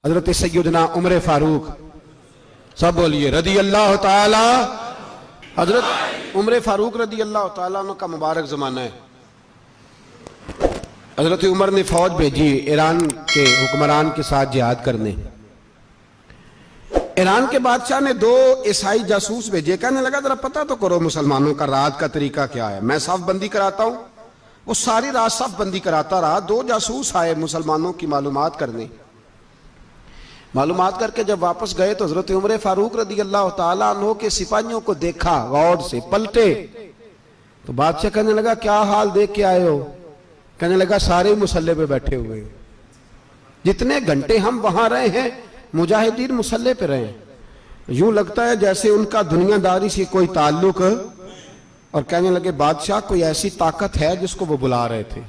حضرت سیدنا عمر فاروق، سب بولیے رضی اللہ تعالی۔ حضرت عمر فاروق رضی اللہ تعالیٰ عنہ کا مبارک زمانہ ہے۔ حضرت عمر نے فوج بھیجی ایران کے حکمران کے ساتھ جہاد کرنے۔ ایران کے بادشاہ نے 2 عیسائی جاسوس بھیجے، کہنے لگا ذرا پتہ تو کرو مسلمانوں کا رات کا طریقہ کیا ہے، میں صف بندی کراتا ہوں۔ وہ ساری رات صف بندی کراتا رہا، 2 جاسوس آئے مسلمانوں کی معلومات کرنے۔ معلومات کر کے جب واپس گئے تو حضرت عمر فاروق رضی اللہ تعالیٰ عنہ کے سپاہیوں کو دیکھا، غور سے پلٹے تو بادشاہ کہنے لگا کیا حال دیکھ کے آئے ہو؟ کہنے لگا سارے مسلح پہ بیٹھے ہوئے، جتنے گھنٹے ہم وہاں رہے ہیں مجاہدین مسلح پہ رہے ہیں، یوں لگتا ہے جیسے ان کا دنیا داری سے کوئی تعلق۔ اور کہنے لگے بادشاہ کوئی ایسی طاقت ہے جس کو وہ بلا رہے تھے،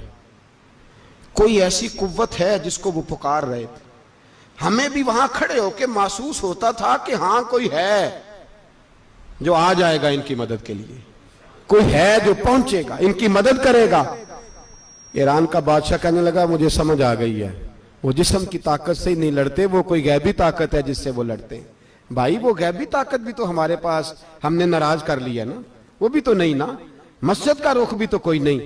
کوئی ایسی قوت ہے جس کو وہ پکار رہے تھے، ہمیں بھی وہاں کھڑے ہو کے محسوس ہوتا تھا کہ ہاں کوئی ہے جو آ جائے گا ان کی مدد کے لیے، کوئی ہے جو پہنچے گا ان کی مدد کرے گا۔ ایران کا بادشاہ کہنے لگا مجھے سمجھ آ گئی ہے، وہ جسم کی طاقت سے ہی نہیں لڑتے، وہ کوئی غیبی طاقت ہے جس سے وہ لڑتے ہیں۔ بھائی وہ غیبی طاقت بھی تو ہمارے پاس ہم نے ناراض کر لیا نا، وہ بھی تو نہیں نا، مسجد کا رخ بھی تو کوئی نہیں۔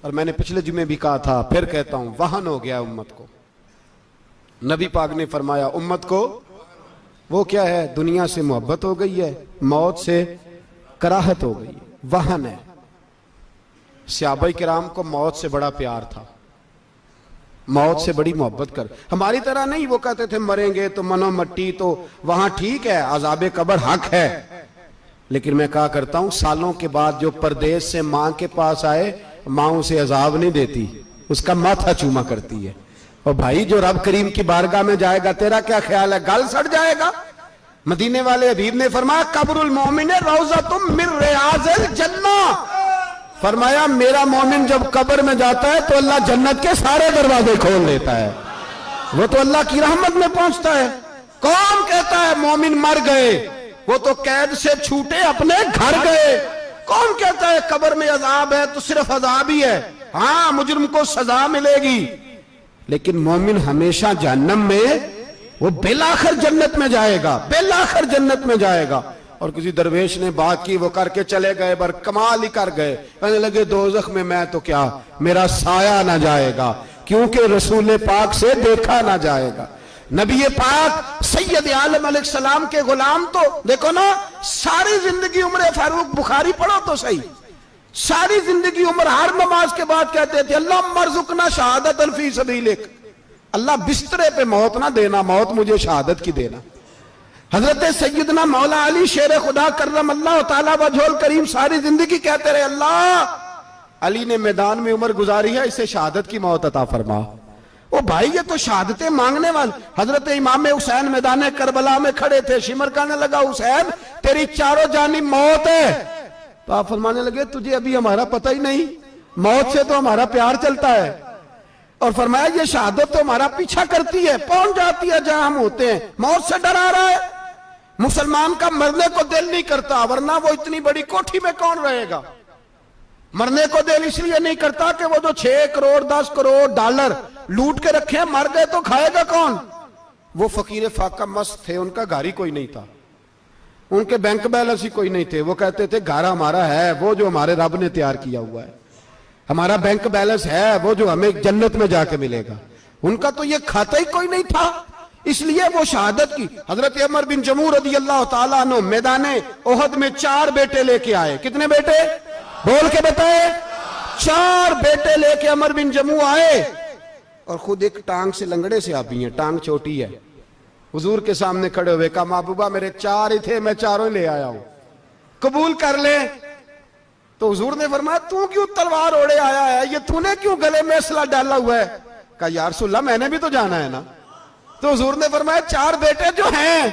اور میں نے پچھلے جمعے بھی کہا تھا، پھر کہتا ہوں، وہن ہو گیا امت کو۔ نبی پاک نے فرمایا امت کو وہ کیا ہے، دنیا سے محبت ہو گئی ہے، موت سے کراہت ہو گئی ہے، وہن ہے۔ صحابہ کرام کو موت سے بڑا پیار تھا، موت سے بڑی محبت کر، ہماری طرح نہیں، وہ کہتے تھے مریں گے تو منو مٹی تو وہاں ٹھیک ہے، عذاب قبر حق ہے، لیکن میں کہا کرتا ہوں سالوں کے بعد جو پردیس سے ماں کے پاس آئے، ماں اسے عذاب نہیں دیتی، اس کا ماتھا چوما کرتی ہے۔ اور بھائی جو رب کریم کی بارگاہ میں جائے گا تیرا کیا خیال ہے، گل سڑ جائے گا؟ مدینے والے حبیب نے فرمایا قبر المومن روضۃ من ریاض الجنہ، فرمایا میرا مومن جب قبر میں جاتا ہے تو اللہ جنت کے سارے دروازے کھول دیتا ہے، وہ تو اللہ کی رحمت میں پہنچتا ہے۔ کون کہتا ہے مومن مر گئے، وہ تو قید سے چھوٹے اپنے گھر گئے۔ کون کہتا ہے قبر میں عذاب ہے تو صرف عذاب ہی ہے، ہاں مجرم کو سزا ملے گی، لیکن مومن ہمیشہ جہنم میں، وہ بالآخر جنت میں جائے گا، بالآخر جنت میں جائے گا۔ اور کسی درویش نے بات کی، وہ کر کے چلے گئے، بر کمال ہی کر گئے، کہنے لگے دوزخ میں میں تو کیا، میرا سایہ نہ جائے گا، کیونکہ رسول پاک سے دیکھا نہ جائے گا۔ نبی پاک سید عالم علیہ السلام کے غلام تو دیکھو نا، ساری زندگی عمر فاروق، بخاری پڑھو تو صحیح، ساری زندگی عمر ہر نماز کے بعد کہتے تھے اللہم ارزقنا شہادت فی سبیلک، اللہ بسترے پہ موت نہ دینا، موت مجھے شہادت کی دینا۔ حضرت سیدنا مولا علی شیر خدا کرم اللہ تعالیٰ وجہ الکریم ساری زندگی کہتے رہے اللہ علی نے میدان میں عمر گزاری ہے، اسے شہادت کی موت عطا فرما۔ او بھائی یہ تو شہادتیں مانگنے والے۔ حضرت امام حسین میدان کربلا میں کھڑے تھے، شمر کہنے لگا حسین تیری چاروں جانب موت ہے، تو آپ فرمانے لگے تجھے ابھی ہمارا پتہ ہی نہیں، موت سے تو ہمارا پیار چلتا ہے۔ اور فرمایا یہ شہادت تو ہمارا پیچھا کرتی ہے، پہنچ جاتی ہے جہاں ہم ہوتے ہیں، موت سے ڈرا رہا ہے۔ مسلمان کا مرنے کو دل نہیں کرتا، ورنہ وہ اتنی بڑی کوٹھی میں کون رہے گا؟ مرنے کو دل اس لیے نہیں کرتا کہ وہ جو 6 کروڑ 10 کروڑ ڈالر لوٹ کے رکھے ہیں، مر گئے تو کھائے گا کون؟ وہ فقیر فاقہ مست تھے، ان کا گھر ہی کوئی نہیں تھا، ان کے بینک بیلنس ہی کوئی نہیں تھے، وہ کہتے تھے گھر ہمارا ہے وہ جو ہمارے رب نے تیار کیا ہوا ہے، ہمارا بینک بیلنس ہے وہ جو ہمیں جنت میں جا کے ملے گا، ان کا تو یہ کھاتا ہی کوئی نہیں تھا، اس لیے وہ شہادت کی۔ حضرت عمر بن جموع رضی اللہ تعالیٰ عنہ میدان احد میں 4 بیٹے لے کے آئے، کتنے بیٹے؟ بول کے بتائے، 4 بیٹے لے کے عمر بن جموع آئے، اور خود ایک ٹانگ سے لنگڑے سے آبی ہیں، ٹانگ چھوٹی ہے، حضور کے سامنے کھڑے ہوئے کہا محبوبہ میرے 4 ہی تھے، میں 4 ہی لے آیا ہوں، قبول کر لے۔ تو حضور نے فرمایا تو کیوں تلوار اوڑے آیا ہے، یہ تو نے کیوں گلے میں اسلحہ ڈالا ہوا ہے؟ کہا یا رسول اللہ میں نے بھی تو جانا ہے نا۔ تو حضور نے فرمایا 4 بیٹے جو ہیں۔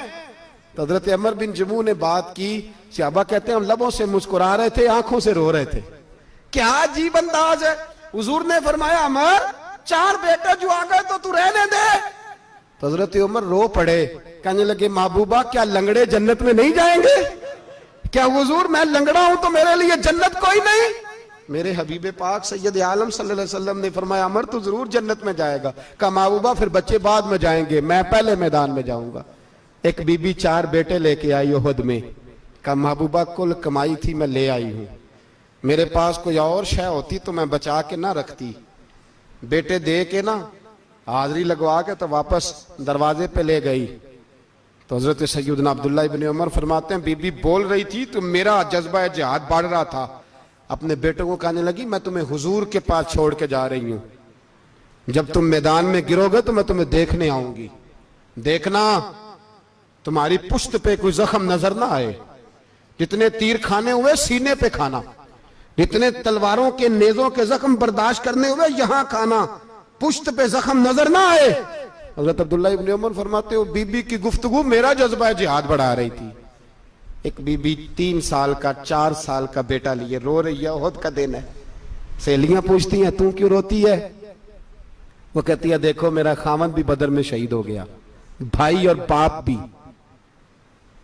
تو حضرت عمر بن جموع نے بات کی، صحابہ کہتے ہیں ہم لبوں سے مسکرا رہے تھے، آنکھوں سے رو رہے تھے، کیا عجیب انداز ہے۔ حضور نے فرمایا عمر 4 بیٹے جو آ گئے تو رہنے دے۔ تو حضرت عمر رو پڑے، کہنے لگے محبوبہ کیا لنگڑے جنت میں نہیں جائیں گے؟ کیا حضور میں لنگڑا ہوں تو میرے لیے جنت کوئی نہیں؟ میرے حبیب پاک سید عالم صلی اللہ علیہ وسلم نے فرمایا عمر تو ضرور جنت میں جائے گا. کہا محبوبہ پھر بچے بعد میں جائیں گے, میں پہلے میدان میں جاؤں گا. ایک بی بی 4 بیٹے لے کے آئی احد میں. کہا محبوبہ کل کمائی تھی میں لے آئی ہوں, میرے پاس کوئی اور شے ہوتی تو میں بچا کے نہ رکھتی. بیٹے دے کے نا حاضری لگوا کے تو واپس دروازے پہ لے گئی. تو حضرت سیدنا عبداللہ ابن عمر فرماتے ہیں بی بی بول رہی تھی تو میرا جذبہ جہاد بڑھ رہا تھا. اپنے بیٹوں کو کہنے لگی میں تمہیں حضور کے پاس چھوڑ کے جا رہی ہوں, جب تم میدان میں گرو گے تو میں تمہیں دیکھنے آؤں گی. دیکھنا تمہاری پشت پہ کوئی زخم نظر نہ آئے, جتنے تیر کھانے ہوئے سینے پہ کھانا, جتنے تلواروں کے نیزوں کے زخم برداشت کرنے ہوئے یہاں کھانا, پشت پہ زخم نظر نہ آئے. حضرت عبداللہ ابن عمر فرماتے ہو بی بی کی گفتگو میرا جذبہ جہاد بڑھا رہی تھی. ایک بی بی 3 سال کا 4 سال کا بیٹا لیے رو رہی ہے, احد کا دن ہے. سہیلیاں پوچھتی ہیں تو کیوں روتی ہے؟ وہ کہتی ہے دیکھو میرا خاوند بھی بدر میں شہید ہو گیا, بھائی اور باپ بھی.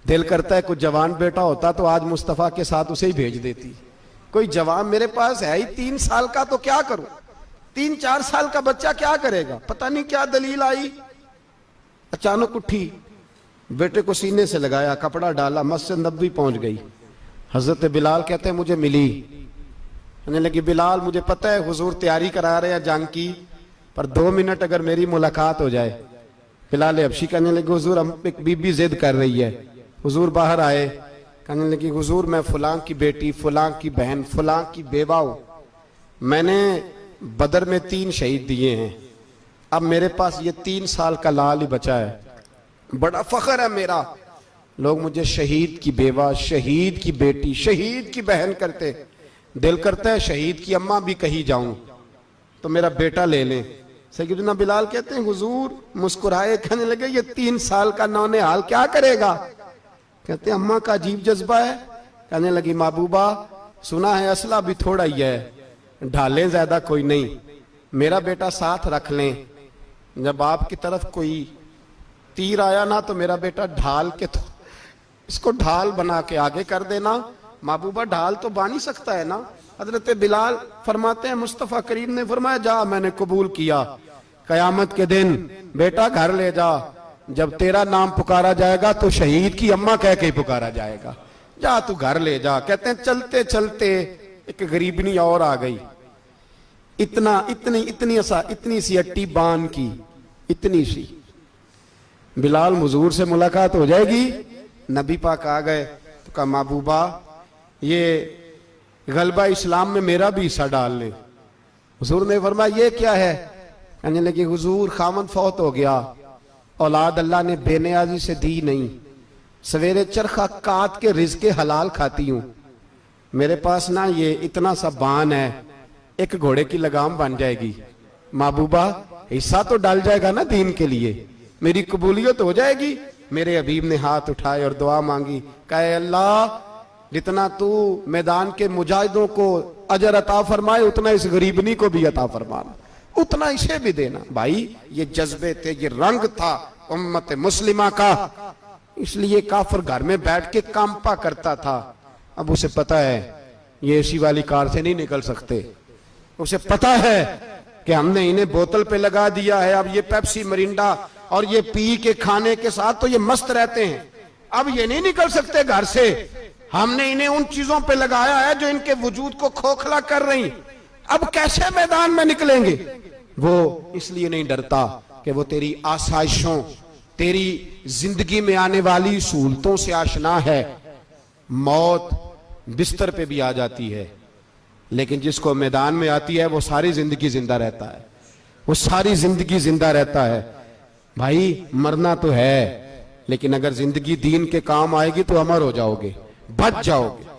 دل کرتا ہے کوئی جوان بیٹا ہوتا تو آج مصطفیٰ کے ساتھ اسے ہی بھیج دیتی. کوئی جوان میرے پاس ہے ہی 3 سال کا تو کیا کروں, 3-4 سال کا بچہ کیا کرے گا؟ پتہ نہیں کیا دلیل آئی, اچانک اٹھی, بیٹے کو سینے سے لگایا, کپڑا ڈالا, مسجد نبوی پہنچ گئی. حضرت بلال کہتے ہیں مجھے ملی, کہنے لگی بلال مجھے پتہ ہے حضور تیاری کرا رہے ہیں جنگ کی, پر 2 منٹ اگر میری ملاقات ہو جائے. بلال حبشی کہنے لگے حضور ہم ایک بی بی ضد کر رہی ہے. حضور باہر آئے, کہنے لگی حضور میں فلاں کی بیٹی, فلاں کی بہن, فلاں کی بیوہ ہوں, میں نے بدر میں 3 شہید دیے ہیں, اب میرے پاس یہ 3 سال کا لال ہی بچا ہے, بڑا فخر ہے میرا. لوگ مجھے شہید کی بیوہ, شہید کی بیٹی, شہید کی بہن کرتے, دل کرتا ہے شہید کی اماں بھی کہیں جاؤں تو میرا بیٹا لے لیں. سیدنا بلال کہتے ہیں حضور مسکرائے, کہنے لگے یہ 3 سال کا نونہال کیا کرے گا؟ کہتے ہیں اماں کا عجیب جذبہ ہے. کہنے لگی محبوبہ سنا ہے اسلحہ بھی تھوڑا ہی ہے, ڈھالیں زیادہ کوئی نہیں, میرا بیٹا ساتھ رکھ لیں, جب آپ کی طرف کوئی تیر آیا نا تو میرا بیٹا ڈھال کے تو اس کو ڈھال بنا کے آگے کر دینا. محبوبہ ڈھال تو بانی سکتا ہے نا. حضرت بلال فرماتے ہیں مصطفیٰ کریم نے فرمایا جا میں نے قبول کیا, قیامت کے دن بیٹا گھر لے جا, جب تیرا نام پکارا جائے گا تو شہید کی اماں کہہ کے ہی پکارا جائے گا, جا تو گھر لے جا. کہتے ہیں چلتے چلتے ایک غریبنی اور آ گئی, اتنی سی اٹی بان کی, اتنی سی. بلال حضور سے ملاقات ہو جائے گی. نبی پاک آ گئے تو کہا محبوبہ یہ غلبہ اسلام میں میرا بھی حصہ ڈال لیں. حضور نے فرمایا یہ کیا ہے؟ کہنے لگے حضور خامد فوت ہو گیا, اولاد اللہ نے بے نیازی سے دی نہیں, سویرے چرخہ کاٹ کے رزق حلال کھاتی ہوں, میرے پاس نا یہ اتنا سا بان ہے, ایک گھوڑے کی لگام بن جائے گی. محبوبہ حصہ تو ڈال جائے گا نا دین کے لیے, میری قبولیت ہو جائے گی. میرے حبیب نے ہاتھ اٹھائے اور دعا مانگی, کہے اللہ جتنا تو میدان کے مجاہدوں کو اجر عطا فرمائے اتنا اس غریبنی کو بھی عطا فرمانا, اتنا اسے بھی دینا. بھائی یہ جذبے تھے, یہ رنگ تھا امت مسلمہ کا, اس لیے کافر گھر میں بیٹھ کے کامپا کرتا تھا. اب اسے پتا ہے یہ اسی والی کار سے نہیں نکل سکتے, اسے پتا ہے کہ ہم نے انہیں بوتل پہ لگا دیا ہے, اب یہ پیپسی مرینڈا اور یہ پی کے کھانے کے ساتھ تو یہ مست رہتے ہیں, اب یہ نہیں نکل سکتے گھر سے, ہم نے انہیں ان چیزوں پہ لگایا ہے جو ان کے وجود کو کھوکھلا کر رہی, اب کیسے میدان میں نکلیں گے؟ وہ اس لیے نہیں ڈرتا کہ وہ تیری آسائشوں, تیری زندگی میں آنے والی سہولتوں سے آشنا ہے. موت بستر پہ بھی آ جاتی ہے, لیکن جس کو میدان میں آتی ہے وہ ساری زندگی زندہ رہتا ہے, وہ ساری زندگی زندہ رہتا ہے. بھائی مرنا تو ہے, لیکن اگر زندگی دین کے کام آئے گی تو امر ہو جاؤ گے, بچ جاؤ گے.